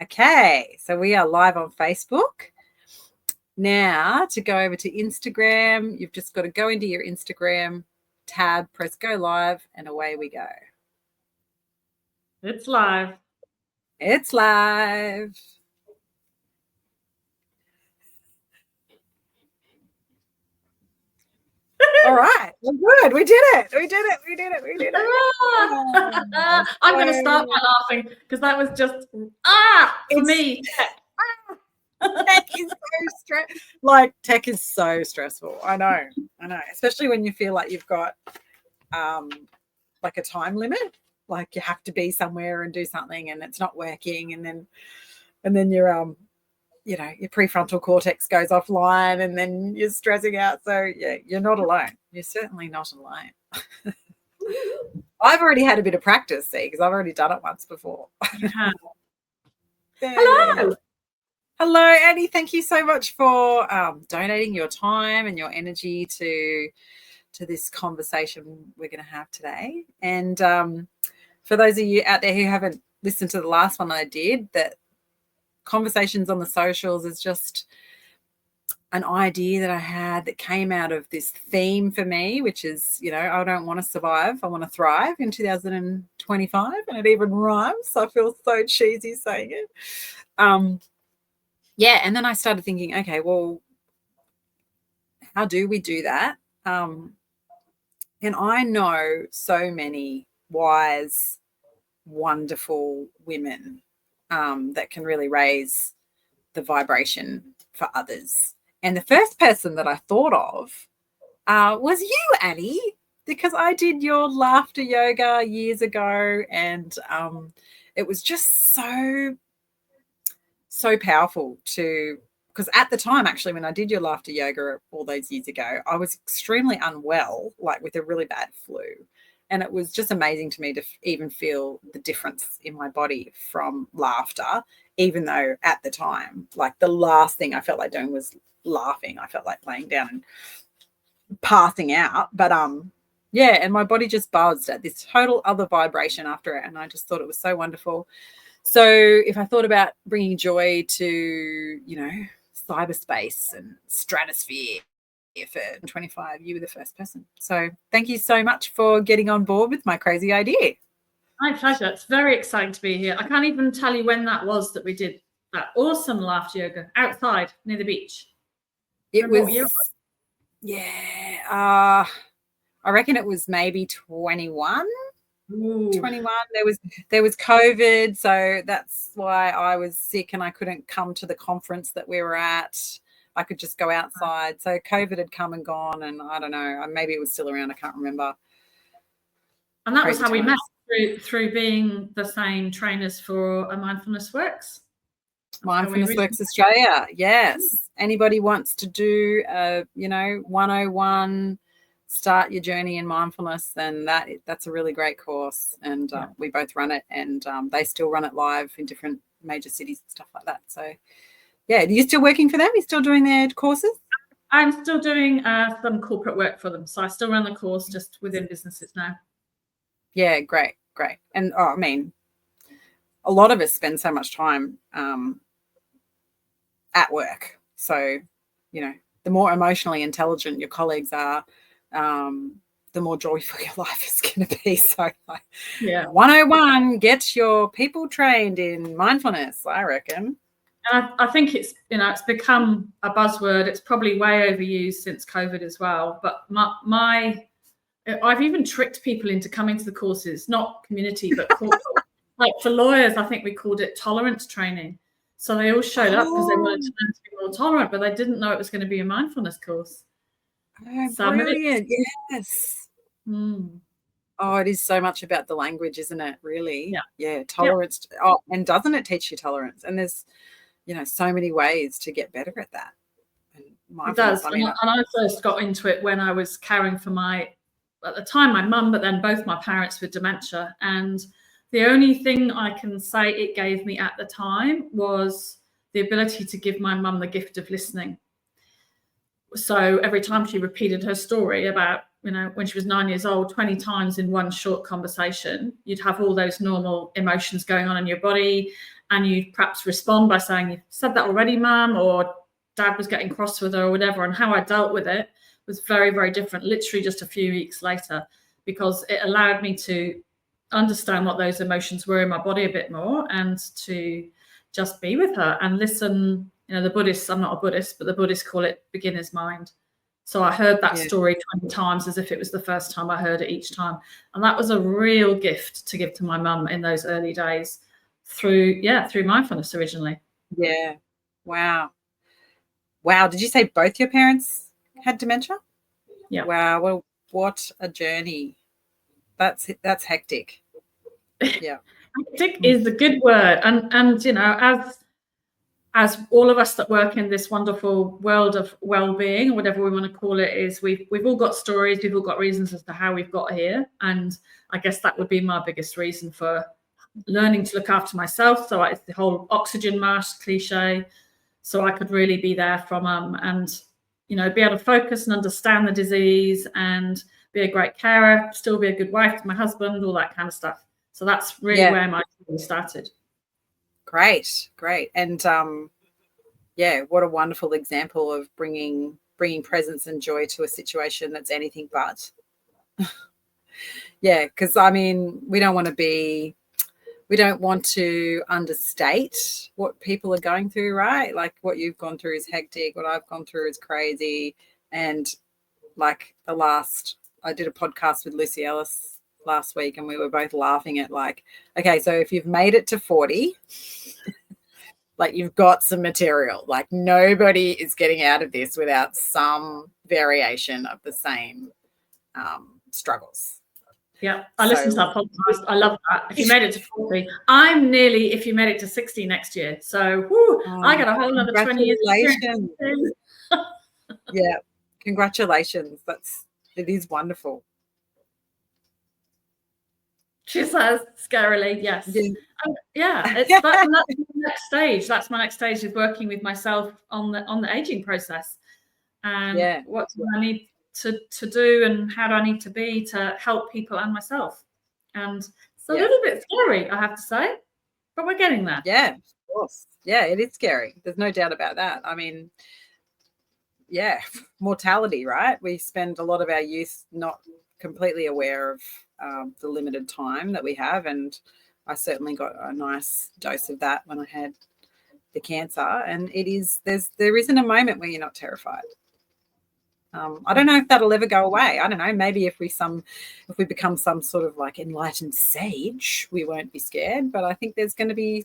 Okay, so we are live on Facebook. Now to go over to Instagram, you've just got to go into your Instagram tab, press go live, and away we go. It's live. It's live. All right, we're good. We did it. We did it. We did it. We did it. I'm going to start by laughing because that was just for me. Tech is tech is so stressful. I know, especially when you feel like you've got like a time limit, like you have to be somewhere and do something and it's not working, and then your your prefrontal cortex goes offline and then you're stressing out. So yeah, you're not alone. You're certainly not alone. I've already had a bit of practice, because I've already done it once before. Hello. Hello, Annie. Thank you so much for donating your time and your energy to this conversation we're going to have today. And for those of you out there who haven't listened to the last one I did, that conversations on the socials is just an idea that I had that came out of this theme for me, which is, I don't want to survive, I want to thrive in 2025, and it even rhymes. So I feel so cheesy saying it. And then I started thinking, okay, well, how do we do that? And I know so many wise, wonderful women that can really raise the vibration for others. And the first person that I thought of was you, Annie, because I did your laughter yoga years ago, and it was just so powerful because at the time, actually, when I did your laughter yoga all those years ago, I was extremely unwell, like with a really bad flu. And it was just amazing to me to even feel the difference in my body from laughter, even though at the time, like the last thing I felt like doing was laughing. I felt like laying down and passing out. But and my body just buzzed at this total other vibration after it. And I just thought it was so wonderful. So if I thought about bringing joy to, cyberspace and stratosphere for 25, you were the first person. So thank you so much for getting on board with my crazy idea. My pleasure. It's very exciting to be here. I can't even tell you when that was that we did that awesome laughter yoga outside near the beach. It was, I reckon it was maybe 21. Ooh. 21. There was COVID, so that's why I was sick and I couldn't come to the conference that we were at. I could just go outside. So COVID had come and gone, and I don't know, maybe it was still around. I can't remember. And that was how we met, through being the same trainers for a Mindfulness Works. Mindfulness Works Australia. Yes. Anybody wants to do 101, start your journey in mindfulness, then that's a really great course. And we both run it, and they still run it live in different major cities and stuff like that. So yeah, are you still working for them? Are you still doing their courses? I'm still doing some corporate work for them. So I still run the course just within businesses now. Yeah, great. And I mean, a lot of us spend so much time at work. So, the more emotionally intelligent your colleagues are, the more joyful your life is going to be. So 101, get your people trained in mindfulness, I reckon. And I think it's become a buzzword. It's probably way overused since COVID as well. But I've even tricked people into coming to the courses, not community, but corporate. Like for lawyers, I think we called it tolerance training. So they all showed up because they wanted to learn to be more tolerant, but they didn't know it was going to be a mindfulness course. Oh, brilliant. Yes. Oh, it is so much about the language, isn't it? Really? Yeah. Tolerance. Yeah. Oh, and doesn't it teach you tolerance? And there's, so many ways to get better at that. And it does. And I first got into it when I was caring for at the time, my mum, but then both my parents with dementia. And the only thing I can say it gave me at the time was the ability to give my mum the gift of listening. So every time she repeated her story about, when she was 9 years old, 20 times in one short conversation, you'd have all those normal emotions going on in your body. and you'd perhaps respond by saying, "You've said that already, Mum," or Dad was getting cross with her or whatever, and how I dealt with it was very, very different, literally just a few weeks later, because it allowed me to understand what those emotions were in my body a bit more and to just be with her and listen. You know, the Buddhists, I'm not a Buddhist, but the Buddhists call it beginner's mind. So I heard that story 20 times as if it was the first time I heard it each time. And that was a real gift to give to my mum in those early days through mindfulness originally. Yeah. Wow. Did you say both your parents had dementia? Yeah. Wow. Well, what a journey. That's hectic. Yeah. Hectic is a good word. And you know, as all of us that work in this wonderful world of well-being, or whatever we want to call it, is we've all got stories, we've all got reasons as to how we've got here. And I guess that would be my biggest reason for learning to look after myself. So it's the whole oxygen mask cliche. So I could really be there for Mum and, you know, be able to focus and understand the disease and be a great carer, still be a good wife to my husband, all that kind of stuff. So that's really where my journey started. Great. And what a wonderful example of bringing presence and joy to a situation that's anything but. Because I mean, we don't want to understate what people are going through, right? Like what you've gone through is hectic, what I've gone through is crazy. And like I did a podcast with Lucy Ellis last week, and we were both laughing at like, okay, so if you've made it to 40, like you've got some material, like nobody is getting out of this without some variation of the same struggles. Yeah, I listened to that podcast. I love that. If you made it to 40, I'm nearly if you made it to 60 next year. So I got a whole another 20 years. Yeah, congratulations. It is wonderful. She says scarily, yes. That's my next stage. That's my next stage, is working with myself on the aging process, and what do I need to do, and how do I need to be to help people and myself. And it's a little bit scary, I have to say, but we're getting there. Yeah, of course. Yeah, it is scary. There's no doubt about that. I mean, mortality, right? We spend a lot of our youth not completely aware of the limited time that we have, and I certainly got a nice dose of that when I had the cancer. And there isn't a moment where you're not terrified. I don't know if that'll ever go away. I don't know. Maybe if we become some sort of like enlightened sage, we won't be scared. But I think there's going to be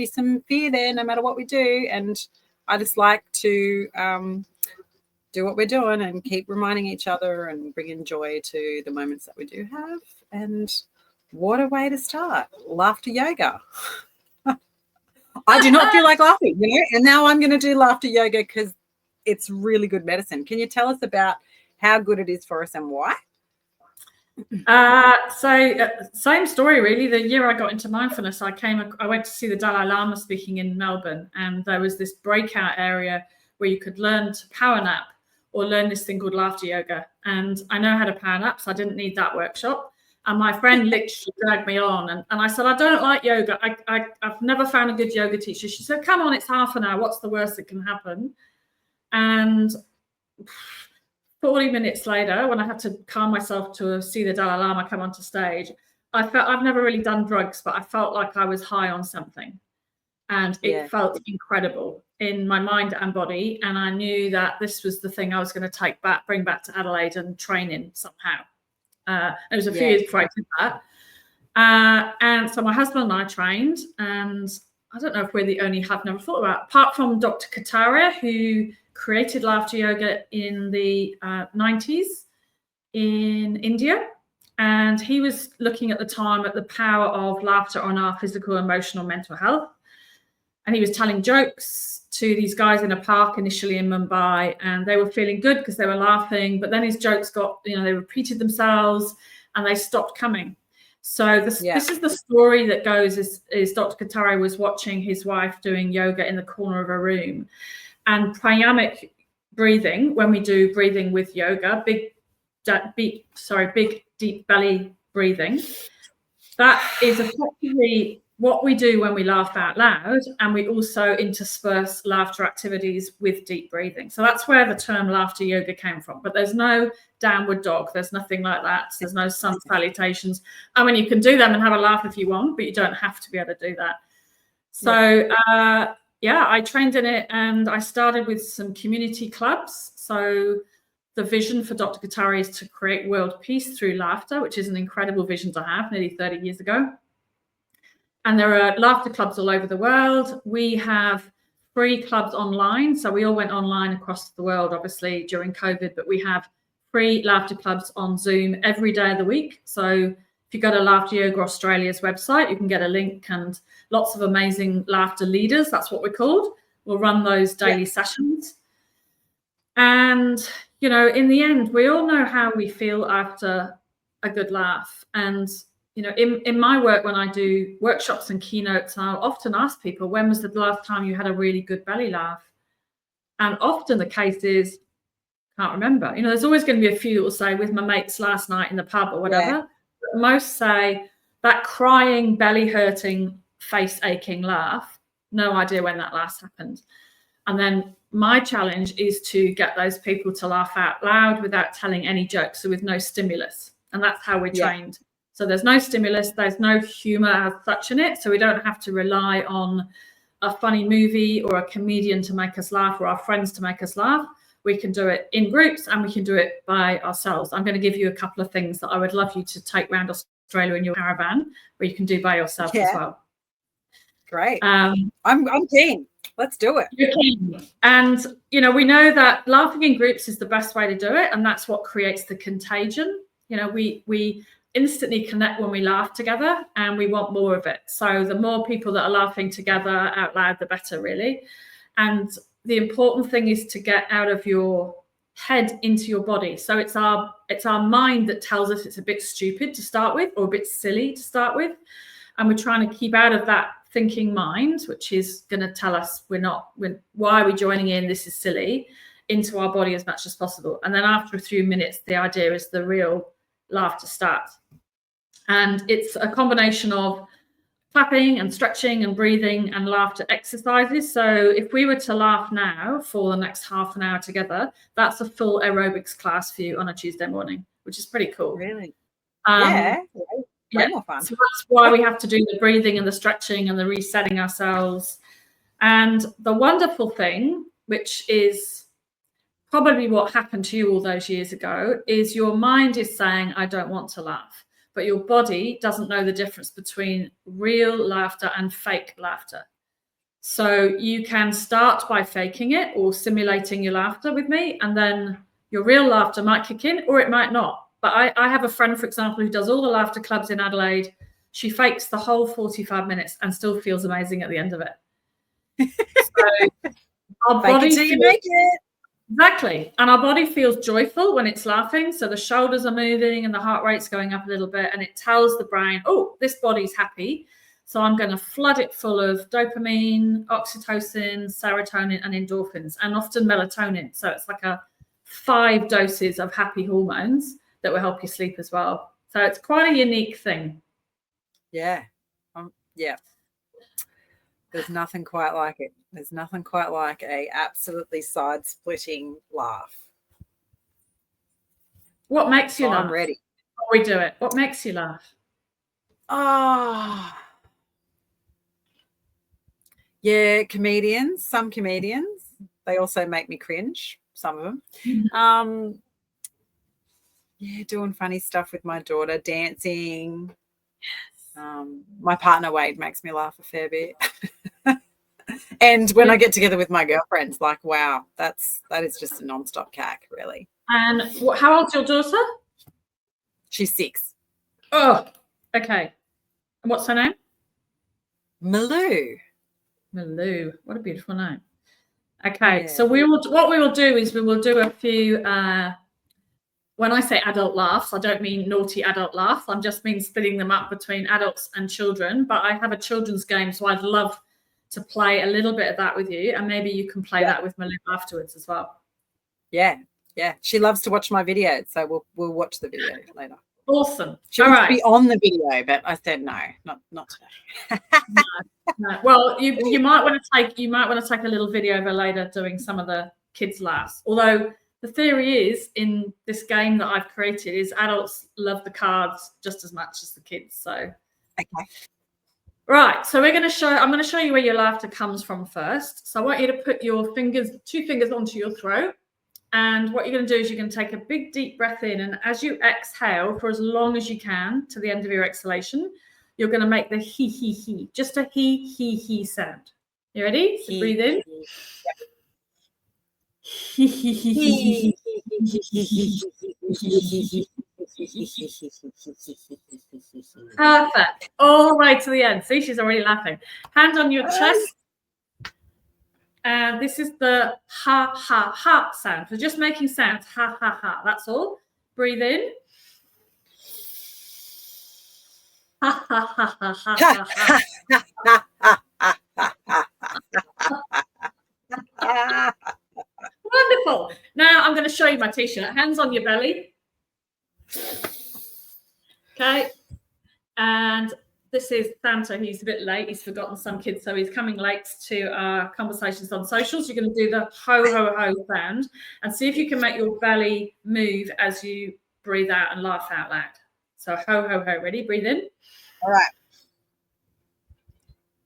some fear there, no matter what we do. And I just like to do what we're doing and keep reminding each other and bringing joy to the moments that we do have. And what a way to start. Laughter yoga. I do not feel like laughing, you know, and now I'm going to do laughter yoga because it's really good medicine. Can you tell us about how good it is for us and why? Same story, really. The year I got into mindfulness, I went to see the Dalai Lama speaking in Melbourne, and there was this breakout area where you could learn to power nap or learn this thing called laughter yoga. And I know how to power nap, so I didn't need that workshop. And my friend literally dragged me on, and I said, I don't like yoga. I've never found a good yoga teacher. She said, come on, it's half an hour. What's the worst that can happen? And 40 minutes later, when I had to calm myself to see the Dalai Lama come onto stage, I've never really done drugs, but I felt like I was high on something. And it felt incredible in my mind and body. And I knew that this was the thing I was going to bring back to Adelaide and train in somehow. It was a few years before I did that. And so my husband and I trained, and I don't know if we're the only, have never thought about, apart from Dr. Kataria, who created laughter yoga in the 90s in India. And he was looking at the time at the power of laughter on our physical, emotional, mental health. And he was telling jokes to these guys in a park initially in Mumbai, and they were feeling good because they were laughing. But then his jokes they repeated themselves and they stopped coming. So this is the story that goes is Dr. Kataria was watching his wife doing yoga in the corner of a room. And pranayamic breathing, when we do breathing with yoga, big deep belly breathing, that is effectively what we do when we laugh out loud, and we also intersperse laughter activities with deep breathing. So that's where the term laughter yoga came from. But there's no downward dog. There's nothing like that. There's no sun salutations. I mean, you can do them and have a laugh if you want, but you don't have to be able to do that. So, I trained in it, and I started with some community clubs. So the vision for Dr. Guittari is to create world peace through laughter, which is an incredible vision to have nearly 30 years ago. And there are laughter clubs all over the world. We have free clubs online. So we all went online across the world, obviously, during COVID, but we have free laughter clubs on Zoom every day of the week. So if you go to Laughter Yoga Australia's website, you can get a link, and lots of amazing laughter leaders, that's what we're called, will run those daily sessions. And, you know, in the end, we all know how we feel after a good laugh. And, you know, in my work, when I do workshops and keynotes, I'll often ask people, when was the last time you had a really good belly laugh? And often the case is, can't remember. You know, there's always going to be a few that will say, with my mates last night in the pub or whatever. Yeah. But most say that crying, belly hurting, face aching laugh, no idea when that last happened. And then my challenge is to get those people to laugh out loud without telling any jokes, so with no stimulus. And that's how we're trained. So there's no stimulus, there's no humor as such in it. So we don't have to rely on a funny movie or a comedian to make us laugh, or our friends to make us laugh. We can do it in groups, and we can do it by ourselves. I'm going to give you a couple of things that I would love you to take around Australia in your caravan, where you can do by yourself as well. Great. I'm keen. Let's do it. You're keen. And, you know, we know that laughing in groups is the best way to do it. And that's what creates the contagion. You know, we instantly connect when we laugh together, and we want more of it. So the more people that are laughing together out loud, the better, really. And the important thing is to get out of your head into your body. So it's our mind that tells us it's a bit stupid to start with, or a bit silly to start with. And we're trying to keep out of that thinking mind, which is going to tell us why are we joining in, this is silly, into our body as much as possible. And then after a few minutes, the idea is the real laughter starts. And it's a combination of clapping and stretching and breathing and laughter exercises. So if we were to laugh now for the next half an hour together, that's a full aerobics class for you on a Tuesday morning, which is pretty cool. Really? Way more fun. So that's why we have to do the breathing and the stretching and the resetting ourselves. And the wonderful thing, which is probably what happened to you all those years ago, is your mind is saying, I don't want to laugh. But your body doesn't know the difference between real laughter and fake laughter. So you can start by faking it or simulating your laughter with me, and then your real laughter might kick in, or it might not. But I have a friend, for example, who does all the laughter clubs in Adelaide. She fakes the whole 45 minutes and still feels amazing at the end of it. So our body till you make it. Exactly. And our body feels joyful when it's laughing. So the shoulders are moving and the heart rate's going up a little bit. And it tells the brain, oh, this body's happy. So I'm going to flood it full of dopamine, oxytocin, serotonin, and endorphins, and often melatonin. So it's like 5 doses of happy hormones that will help you sleep as well. So it's quite a unique thing. Yeah. Yeah. There's nothing quite like it. There's nothing quite like a absolutely side-splitting laugh. What makes you laugh? I'm ready. Before we do it, what makes you laugh? Oh. Yeah, comedians. Some comedians. They also make me cringe, some of them. Mm-hmm. Yeah, doing funny stuff with my daughter, dancing. Yes. My partner, Wade, makes me laugh a fair bit. And when I get together with my girlfriends, like, wow, that is just a nonstop cack, really. And how old's your daughter? She's 6. Oh, okay. And what's her name? Malou. Malou. What a beautiful name. Okay, yeah. So what we will do is we will do a few when I say adult laughs, I don't mean naughty adult laughs. I just mean splitting them up between adults and children. But I have a children's game, so I'd love to play a little bit of that with you, and maybe you can play that with Malou afterwards as well. Yeah. She loves to watch my videos, so we'll watch the video later. Awesome. She wants to be on the video, but I said no, not today. No. Well, you might want to take a little video of her later doing some of the kids' laughs. Although the theory is in this game that I've created is adults love the cards just as much as the kids. So okay. Right. So I'm going to show you where your laughter comes from first. So I want you to put your two fingers onto your throat. And what you're going to do is you're going to take a big deep breath in, and as you exhale for as long as you can to the end of your exhalation, you're going to make the he, just a he sound. You ready? So breathe in. Perfect. All the way to the end. See, she's already laughing. Hand on your chest. And this is the ha, ha, ha sound. We're just making sounds. Ha, ha, ha. That's all. Breathe in. Ha, ha, ha, ha, ha, ha. Wonderful. Now I'm going to show you my t-shirt. Hands on your belly. Okay. And this is Santa. He's a bit late. He's forgotten some kids, so he's coming late to our conversations on socials. You're going to do the ho, ho, ho sound and see if you can make your belly move as you breathe out and laugh out loud. So ho, ho, ho. Ready? Breathe in. All right.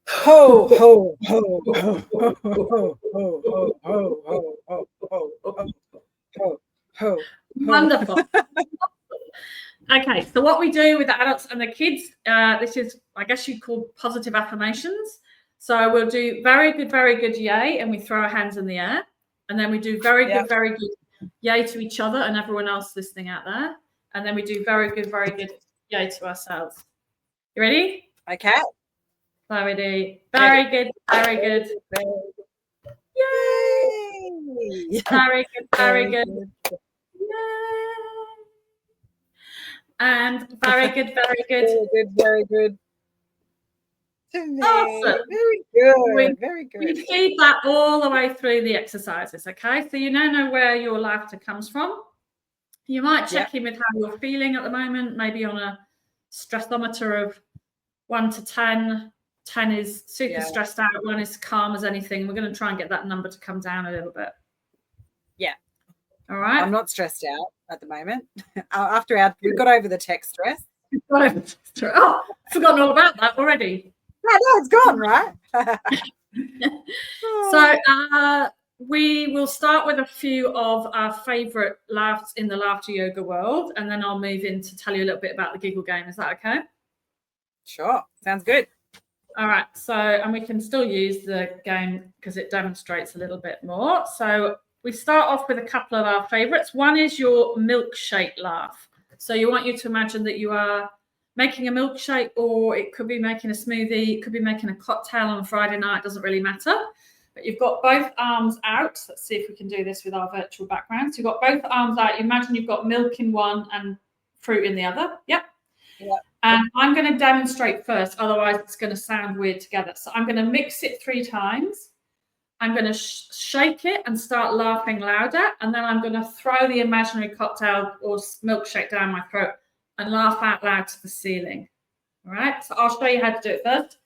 Ho, ho, ho, ho, ho, ho, ho, ho, ho, ho, ho, ho, ho. Wonderful. Okay, so what we do with the adults and the kids, this is, I guess you'd call positive affirmations. So we'll do very good, yay, and we throw our hands in the air. And then we do very good, yay to each other and everyone else listening out there. And then we do very good, yay to ourselves. You ready? Okay. Very good, very good. Yay! Very good. Yay! And very good. Very good. Awesome. Very good. We feed that all the way through the exercises, okay? So you now know where your laughter comes from. You might check in with how you're feeling at the moment, maybe on a stressometer of 1 to 10. 10 is super stressed out, 1 is calm as anything. We're going to try and get that number to come down a little bit. Yeah. All right. I'm not stressed out at the moment. After we got over the tech stress. Oh, I've forgotten all about that already. No, it's gone, right? So we will start with a few of our favourite laughs in the laughter yoga world, and then I'll move in to tell you a little bit about the giggle game. Is that okay? Sure. Sounds good. All right. So, and we can still use the game because it demonstrates a little bit more. So we start off with a couple of our favourites. One is your milkshake laugh. So you want you to imagine that you are making a milkshake, or it could be making a smoothie, it could be making a cocktail on a Friday night, doesn't really matter. But you've got both arms out. Let's see if we can do this with our virtual background. So you've got both arms out. Imagine you've got milk in one and fruit in the other. Yep. And I'm going to demonstrate first, otherwise it's going to sound weird together. So I'm going to mix it 3 times. I'm going to shake it and start laughing louder. And then I'm going to throw the imaginary cocktail or milkshake down my throat and laugh out loud to the ceiling. All right. So I'll show you how to do it first.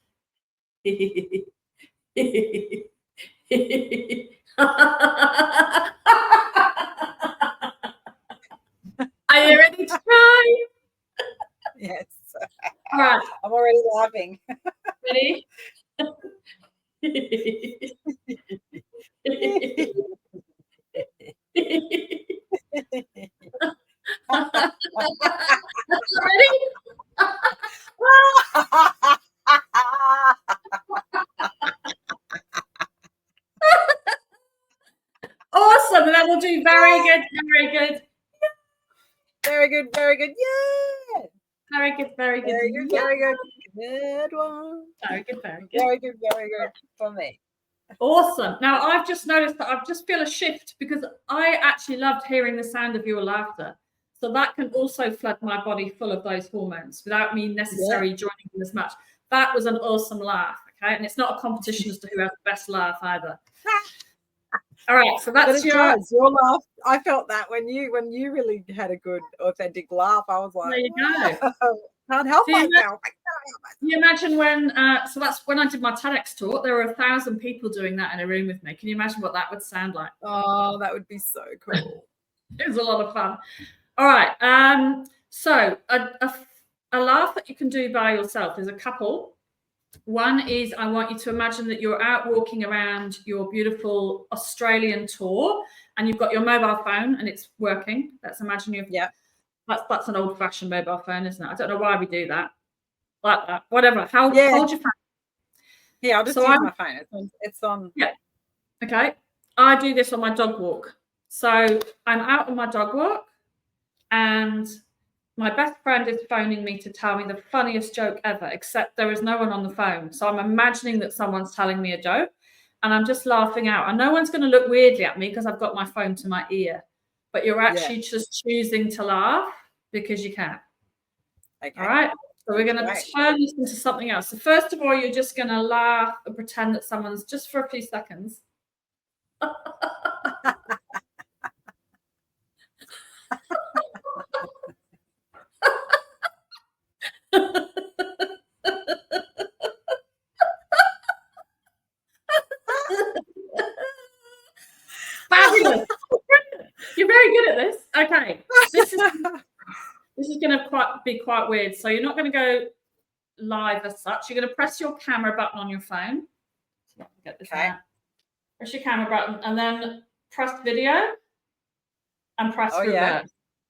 Are you ready to try? Yes. All right. I'm already laughing. Ready? Awesome. And then we'll do very good. Yeah. Very good. Very good. Good one. Very good. Very good for me. Awesome. Now, I've just noticed that I just feel a shift because I actually loved hearing the sound of your laughter. So that can also flood my body full of those hormones without me necessarily joining in as much. That was an awesome laugh, okay? And it's not a competition as to who has the best laugh either. All right, so that's your laugh. I felt that when you really had a good authentic laugh. I was like, there you go. Can't help myself. You imagine when so that's when I did my TEDx talk, there were 1,000 people doing that in a room with me. Can you imagine what that would sound like? Oh, that would be so cool. It was a lot of fun. All right, so a laugh that you can do by yourself is a couple. One is, I want you to imagine that you're out walking around your beautiful Australian tour and you've got your mobile phone and it's working. Let's imagine you've, that's an old-fashioned mobile phone, isn't it? I don't know why we do that. Like that, whatever. Hold your phone. Yeah, I'll just use my phone. It's on. Yeah. Okay. I do this on my dog walk. So I'm out on my dog walk and my best friend is phoning me to tell me the funniest joke ever, except there is no one on the phone. So I'm imagining that someone's telling me a joke and I'm just laughing out. And no one's going to look weirdly at me because I've got my phone to my ear. But you're actually just choosing to laugh because you can. Okay. All right. So we're going to turn this into something else. So first of all, you're just going to laugh and pretend that someone's just for a few seconds. Fabulous. You're very good at this. Okay. This is going to be quite weird. So you're not going to go live as such. You're going to press your camera button on your phone. So get this out. Press your camera button and then press video and press reverse. Yeah.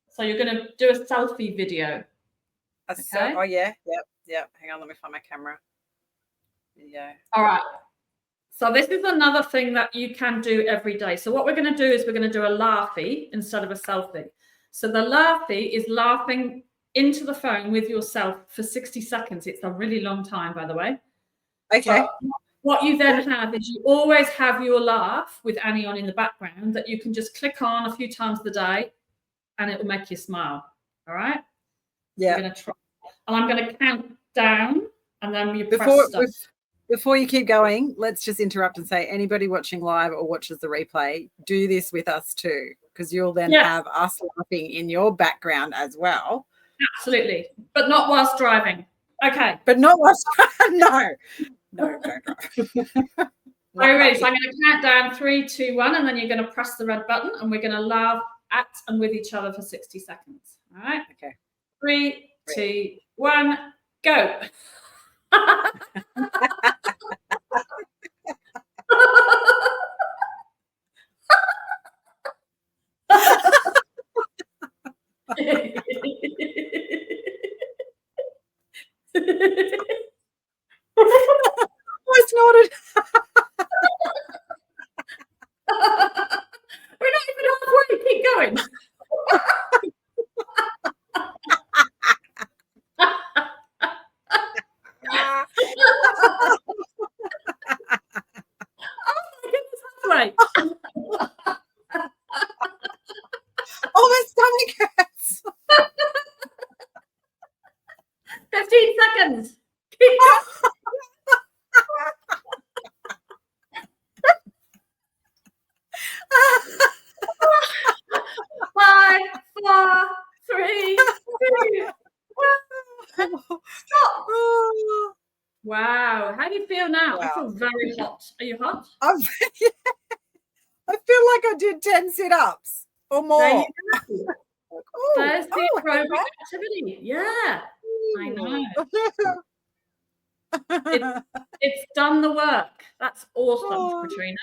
So you're going to do a selfie video. Okay. Oh yeah. Yep. Hang on, let me find my camera. Video. All right. So this is another thing that you can do every day. So what we're going to do is we're going to do a laughy instead of a selfie. So the laughy is laughing into the phone with yourself for 60 seconds. It's a really long time, by the way. Okay. But what you then have is you always have your laugh with Annie on in the background that you can just click on a few times a day and it will make you smile. All right? Yeah. We're going to try. And I'm going to count down and then you press stop. Before you keep going, let's just interrupt and say, anybody watching live or watches the replay, do this with us too, because you'll then have us laughing in your background as well. Absolutely. But not whilst driving. Okay. But not whilst No, don't drive. Are you ready? So I'm going to count down 3, 2, 1, and then you're going to press the red button and we're going to laugh at and with each other for 60 seconds. All right? Okay. 3, 2, 1, go. I snorted. We're not even halfway. Keep going. Right. Oh, my stomach hurts. 15 seconds. Five, 4, 3, 2, 1. Stop. Wow. How do you feel now? Wow. I feel very hot. Are you hot? I feel like I did 10 sit-ups or more. There you go. Thursday aerobic activity. Yeah. I know. It's done the work. That's awesome, Katrina.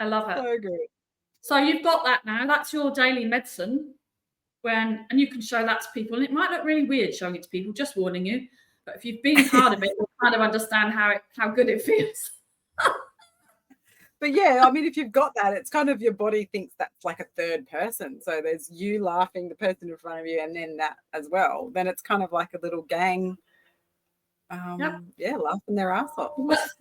I love it. So good. So you've got that now. That's your daily medicine. And you can show that to people. And it might look really weird showing it to people, just warning you. But if you've been part of it, you'll kind of understand how good it feels. But yeah, I mean, if you've got that, it's kind of your body thinks that's like a third person. So there's you laughing, the person in front of you, and then that as well. Then it's kind of like a little gang. Laughing their ass off.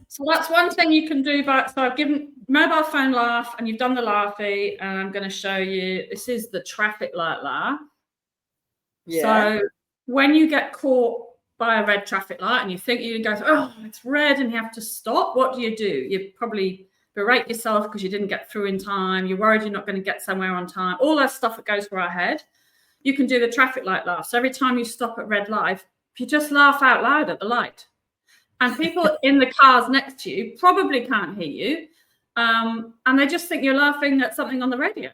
So that's one thing you can do. So I've given mobile phone laugh, and you've done the laughy, and I'm going to show you. This is the traffic light laugh. Yeah. So when you get caught by a red traffic light, and you think you go, oh, it's red, and you have to stop. What do? You probably berate yourself because you didn't get through in time, you're worried you're not going to get somewhere on time, all that stuff that goes through our head. You can do the traffic light laugh. So every time you stop at red light, you just laugh out loud at the light. And people in the cars next to you probably can't hear you. And they just think you're laughing at something on the radio,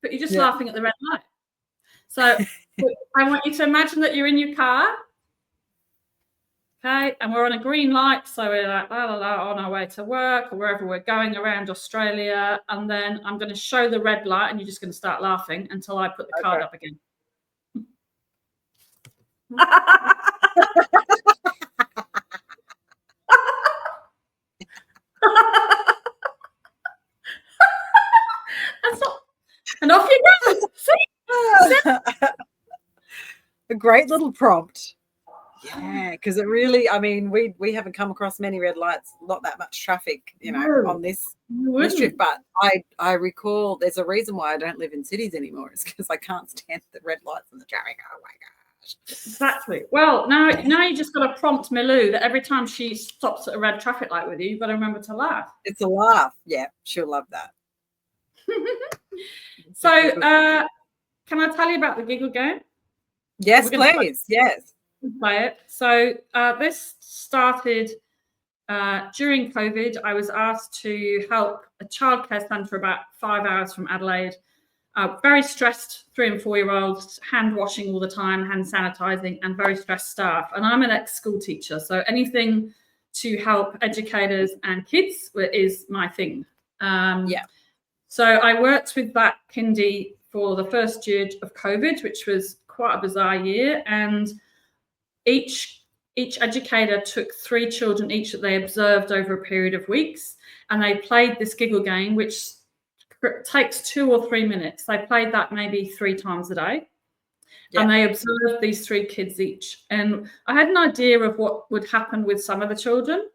but you're just laughing at the red light. So I want you to imagine that you're in your car. Okay, and we're on a green light, so we're like la la la on our way to work or wherever we're going around Australia, and then I'm going to show the red light, and you're just going to start laughing until I put the card up again. And off you go. See? A great little prompt. Yeah, because it really, I mean, we haven't come across many red lights, not that much traffic, on this trip. But I recall there's a reason why I don't live in cities anymore. It's because I can't stand the red lights and the traffic. Oh my gosh. Exactly. Well, now you just got to prompt Milou that every time she stops at a red traffic light with you, you've got to remember to laugh. It's a laugh. Yeah, she'll love that. So, can I tell you about the giggle game? Yes, please. Yes. Play it. So this started during COVID. I was asked to help a childcare centre about 5 hours from Adelaide. Very stressed 3 and 4 year olds, hand washing all the time, hand sanitising, and very stressed staff. And I'm an ex-school teacher, so anything to help educators and kids is my thing. So I worked with that kindy for the first year of COVID, which was quite a bizarre year, and each educator took 3 children each that they observed over a period of weeks, and they played this giggle game, which takes 2 or 3 minutes. They played that maybe 3 times a day, and they observed these 3 kids each. And I had an idea of what would happen with some of the children,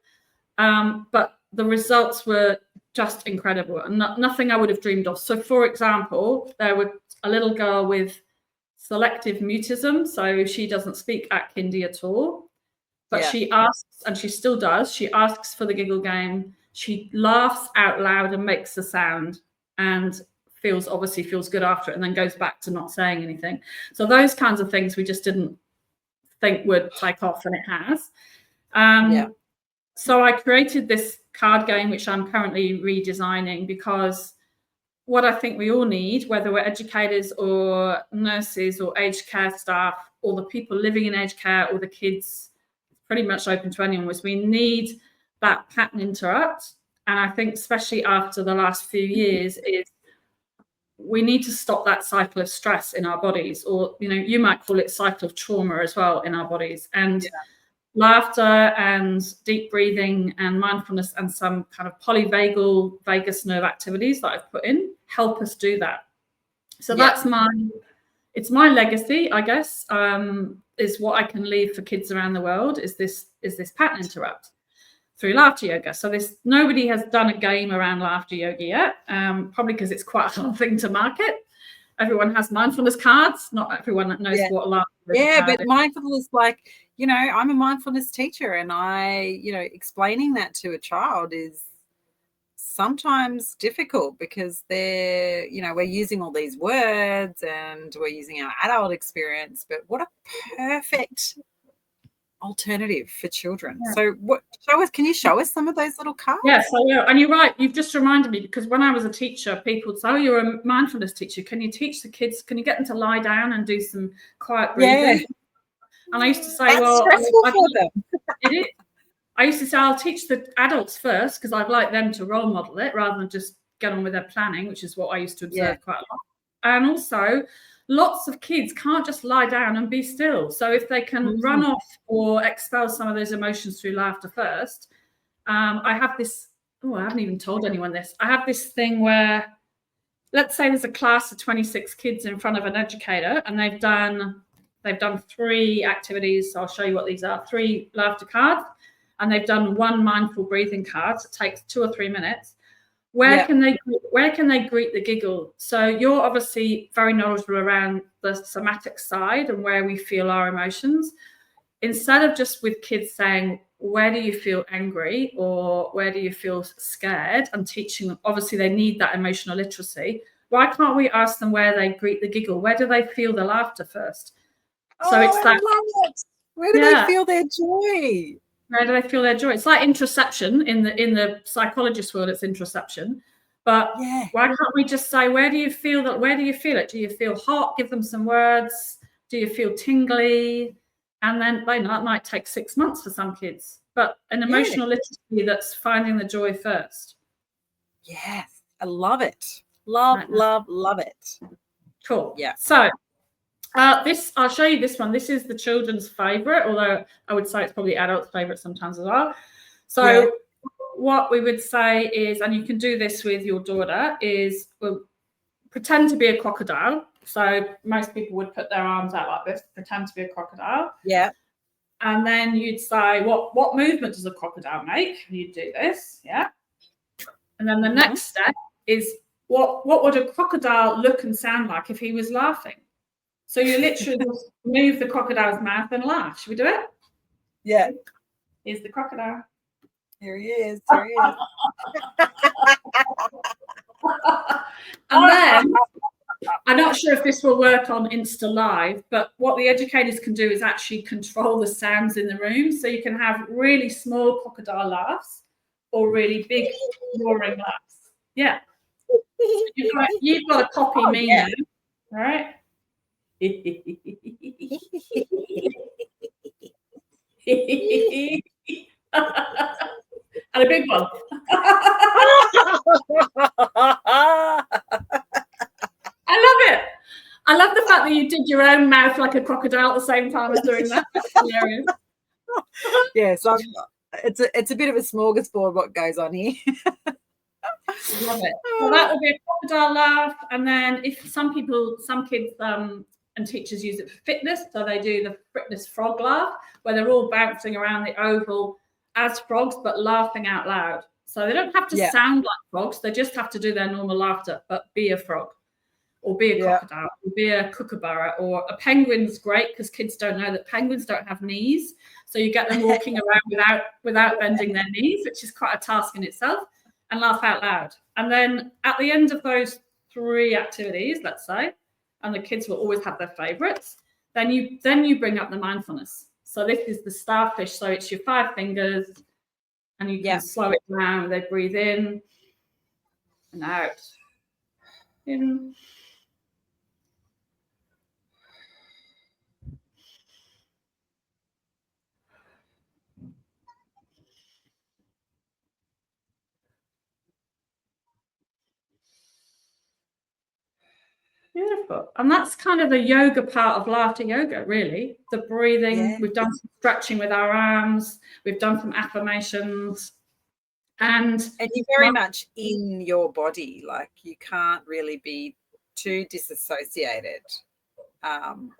but the results were just incredible and nothing I would have dreamed of. So, for example, there was a little girl with selective mutism, so she doesn't speak at kindy at all, but she asks, and she still does, she asks for the giggle game, she laughs out loud and makes a sound and obviously feels good after it, and then goes back to not saying anything. So those kinds of things we just didn't think would take off, and it has. So I created this card game, which I'm currently redesigning, because what I think we all need, whether we're educators or nurses or aged care staff or the people living in aged care or the kids, pretty much open to anyone, was we need that pattern interrupt. And I think especially after the last few years is we need to stop that cycle of stress in our bodies, or, you might call it cycle of trauma as well in our bodies. And laughter and deep breathing and mindfulness and some kind of polyvagal vagus nerve activities that I've put in help us do that. So that's it's my legacy, I guess, is what I can leave for kids around the world, is this pattern interrupt through laughter yoga. So nobody has done a game around laughter yoga yet, probably because it's quite a hard thing to market. Everyone has mindfulness cards. Not everyone knows what laughter is. Yeah, but mindfulness, I'm a mindfulness teacher, and explaining that to a child is sometimes difficult because we're using all these words and we're using our adult experience, but what a perfect alternative for children. So can you show us some of those little cards? Yes, I will. And you're right, you've just reminded me, because when I was a teacher, people would say, you're a mindfulness teacher, can you teach the kids, can you get them to lie down and do some quiet breathing? And I used to say, that's stressful for them. It is. I used to say, I'll teach the adults first, because I'd like them to role model it rather than just get on with their planning, which is what I used to observe quite a lot. And also, lots of kids can't just lie down and be still. So if they can run off or expel some of those emotions through laughter first, I have this, I haven't even told anyone this. I have this thing where, let's say there's a class of 26 kids in front of an educator, and they've done 3 activities. So I'll show you what these are. 3 laughter cards, and they've done 1 mindful breathing card. So it takes 2 or 3 minutes. Where can they greet the giggle? So you're obviously very knowledgeable around the somatic side and where we feel our emotions. Instead of just with kids saying, where do you feel angry or where do you feel scared, and teaching them. Obviously, they need that emotional literacy. Why can't we ask them where they greet the giggle? Where do they feel the laughter first? So it's I love it. Where do they feel their joy? Where do they feel their joy? It's like interoception in the psychologist world. It's interoception, but why can't we just say, where do you feel that? Where do you feel it? Do you feel hot? Give them some words. Do you feel tingly? And then that might take 6 months for some kids, but an emotional literacy that's finding the joy first. Yes, I love it. Love it. Cool. Yeah. So I'll show you this one. This is the children's favorite, although I would say it's probably adults' favorite sometimes as well. So what we would say is, and you can do this with your daughter, is pretend to be a crocodile. So most people would put their arms out like this, pretend to be a crocodile. Yeah. And then you'd say, what movement does a crocodile make? And you'd do this, yeah. And then the next step is, what would a crocodile look and sound like if he was laughing? So you literally just move the crocodile's mouth and laugh. Should we do it? Yeah. Here's the crocodile. Here he is. There he is. And then, I'm not sure if this will work on Insta Live, but what the educators can do is actually control the sounds in the room. So you can have really small crocodile laughs or really big roaring laughs. Yeah. You've got to copy me now, right? And a big one. I love it. I love the fact that you did your own mouth like a crocodile at the same time as doing that. That's hilarious. Yeah, so it's a bit of a smorgasbord what goes on here. Love it. So that will be a crocodile laugh, and then if some kids and teachers use it for fitness, so they do the fitness frog laugh, where they're all bouncing around the oval as frogs, but laughing out loud. So they don't have to sound like frogs; they just have to do their normal laughter, but be a frog, or be a crocodile, or be a kookaburra, or a penguin's great because kids don't know that penguins don't have knees, so you get them walking around without bending their knees, which is quite a task in itself. And laugh out loud. And then at the end of those 3 activities, let's say, and the kids will always have their favorites, then you bring up the mindfulness. So this is the starfish. So it's your 5 fingers, and you can slow it down. They breathe in and out. In. Beautiful. And that's kind of the yoga part of laughter yoga, really. The breathing. We've done some stretching with our arms. We've done some affirmations. And you're very much in your body. Like, you can't really be too disassociated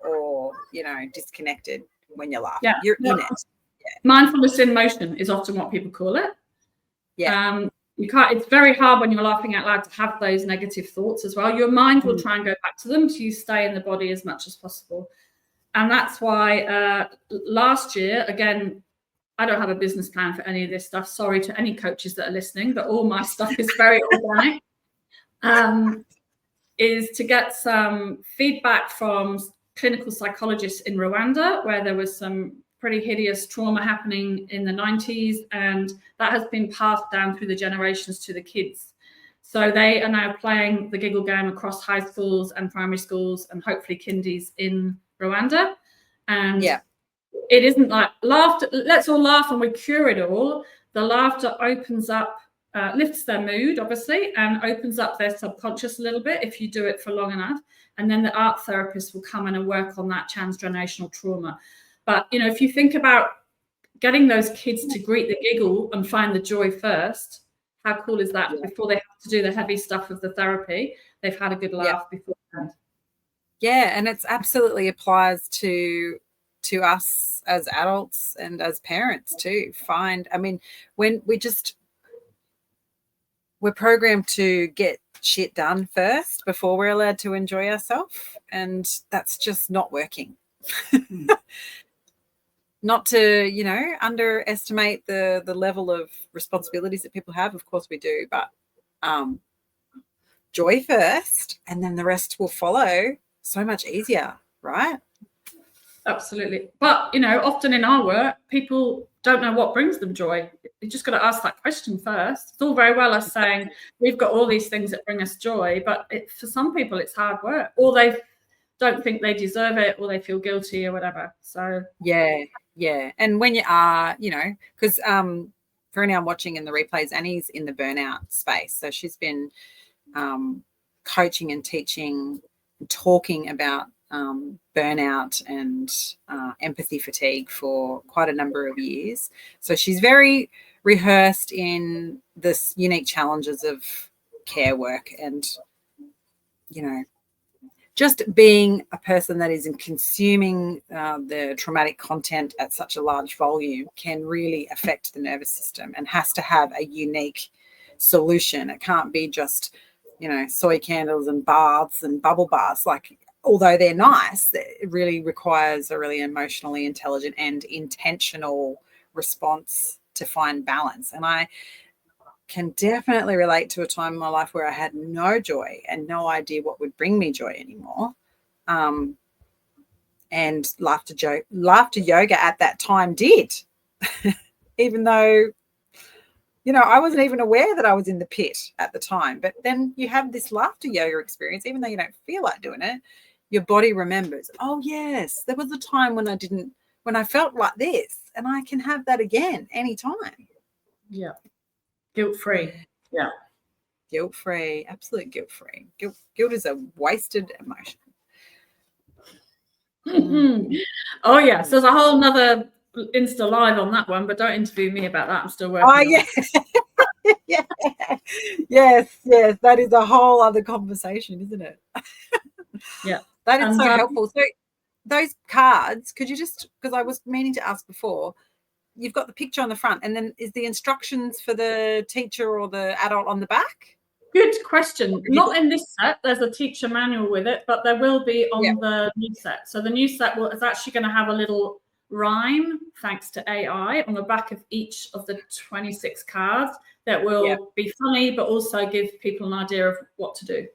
or, disconnected when you laugh. Yeah. You're in it. Yeah. Mindfulness in motion is often what people call it. Yeah. It's very hard when you're laughing out loud to have those negative thoughts as well. Your mind will try and go back to them, so you stay in the body as much as possible. And that's why last year, again, I don't have a business plan for any of this stuff. Sorry to any coaches that are listening, but all my stuff is very organic. Is to get some feedback from clinical psychologists in Rwanda, where there was some pretty hideous trauma happening in the 90s, and that has been passed down through the generations to the kids. So they are now playing the giggle game across high schools and primary schools and hopefully kindies in Rwanda. And it isn't like laughter, let's all laugh and we cure it all. The laughter opens up, lifts their mood, obviously, and opens up their subconscious a little bit if you do it for long enough. And then the art therapist will come in and work on that transgenerational trauma. But, if you think about getting those kids to greet the giggle and find the joy first, how cool is that? Before they have to do the heavy stuff of the therapy, they've had a good laugh beforehand. Yeah, and it absolutely applies to us as adults and as parents too. When we're programmed to get shit done first before we're allowed to enjoy ourselves, and that's just not working. not to, you know, underestimate the level of responsibilities that people have. Of course we do, but joy first, and then the rest will follow so much easier, right? Absolutely. But, you know, often in our work, people don't know what brings them joy. You just got to ask that question first. It's all very well us saying we've got all these things that bring us joy, but for some people it's hard work, or they don't think they deserve it, or they feel guilty or whatever. So yeah. And when you are, you know, because for anyone watching in the replays, Annie's in the burnout space, so she's been coaching and teaching and talking about burnout and empathy fatigue for quite a number of years. So she's very rehearsed in this unique challenges of care work, and, you know, just being a person that is consuming the traumatic content at such a large volume can really affect the nervous system, and has to have a unique solution. It can't be just, you know, soy candles and baths and bubble baths. Like, although they're nice, it really requires a really emotionally intelligent and intentional response to find balance. And I can definitely relate to a time in my life where I had no joy and no idea what would bring me joy anymore. And laughter yoga at that time did, even though, you know, I wasn't even aware that I was in the pit at the time. But then you have this laughter yoga experience, even though you don't feel like doing it, your body remembers, oh yes, there was a time when I felt like this, and I can have that again anytime. Yeah. Guilt-free. Yeah. Guilt-free, absolute guilt-free. Guilt is a wasted emotion. Oh yes, there's a whole nother Insta live on that one, but don't interview me about that. I'm still working on it. Yes, that is a whole other conversation, isn't it? Yeah, that is so helpful. So those cards, could you just, because I was meaning to ask before, you've got the picture on the front, and then is the instructions for the teacher or the adult on the back? Good question. Not in this set. There's a teacher manual with it, but there will be on the new set. So the new set is actually going to have a little rhyme, thanks to AI, on the back of each of the 26 cards that will be funny, but also give people an idea of what to do.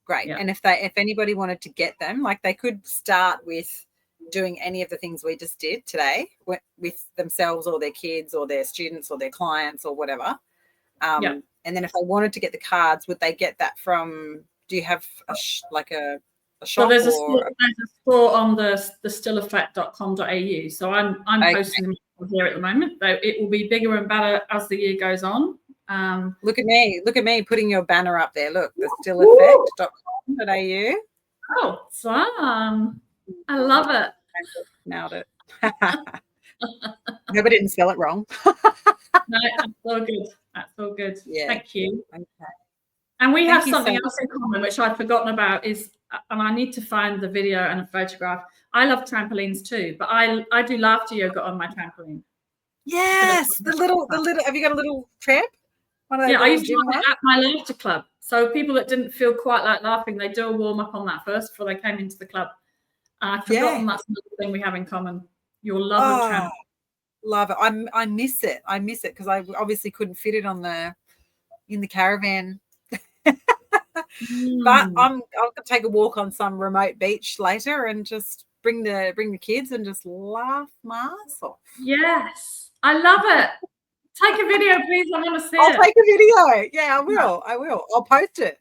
Great. And if anybody wanted to get them, like, they could start with doing any of the things we just did today with themselves or their kids or their students or their clients or whatever. And then if they wanted to get the cards, would they get that from, do you have a shop? So there's a store on the stilleffect.com.au. So I'm posting them here at the moment, though it will be bigger and better as the year goes on. Look at me putting your banner up there. Look, the stilleffect.com.au. Oh, fun. I love it. Nailed it. I hope I didn't spell it wrong. No, that's so good. That's so good. Yeah. Thank you. Okay. And we have something else in common, which I'd forgotten about, and I need to find the video and a photograph. I love trampolines too, but I do laughter yoga on my trampoline. Yes, the little. Have you got a little tramp? I used to do it at my laughter club. So people that didn't feel quite like laughing, they do a warm up on that first before they came into the club. I've forgotten that's another thing we have in common. Your love of tramp. Love it. I miss it. I miss it because I obviously couldn't fit it in the caravan. But I'll take a walk on some remote beach later and just bring the kids and just laugh my ass off. Yes, I love it. Take a video, please. I want to see it. I'll take a video. Yeah, I will. I'll post it.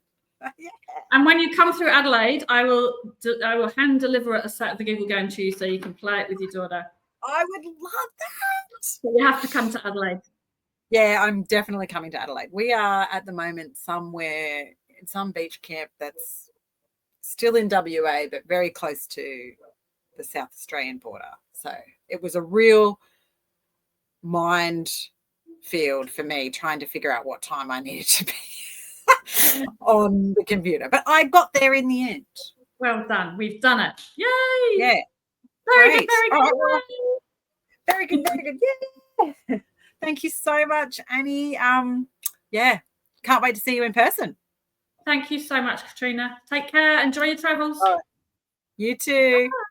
Yeah. And when you come through Adelaide, I will hand deliver a set of the Giggle Game to you so you can play it with your daughter. I would love that. So you have to come to Adelaide. Yeah, I'm definitely coming to Adelaide. We are at the moment somewhere in some beach camp that's still in WA, but very close to the South Australian border. So it was a real mind field for me trying to figure out what time I needed to be on the computer. But I got there in the end. Well done. We've done it. Yay! Yeah. Very good. Very good. Yeah. Thank you so much, Annie. Can't wait to see you in person. Thank you so much, Katrina. Take care. Enjoy your travels. You too. Bye.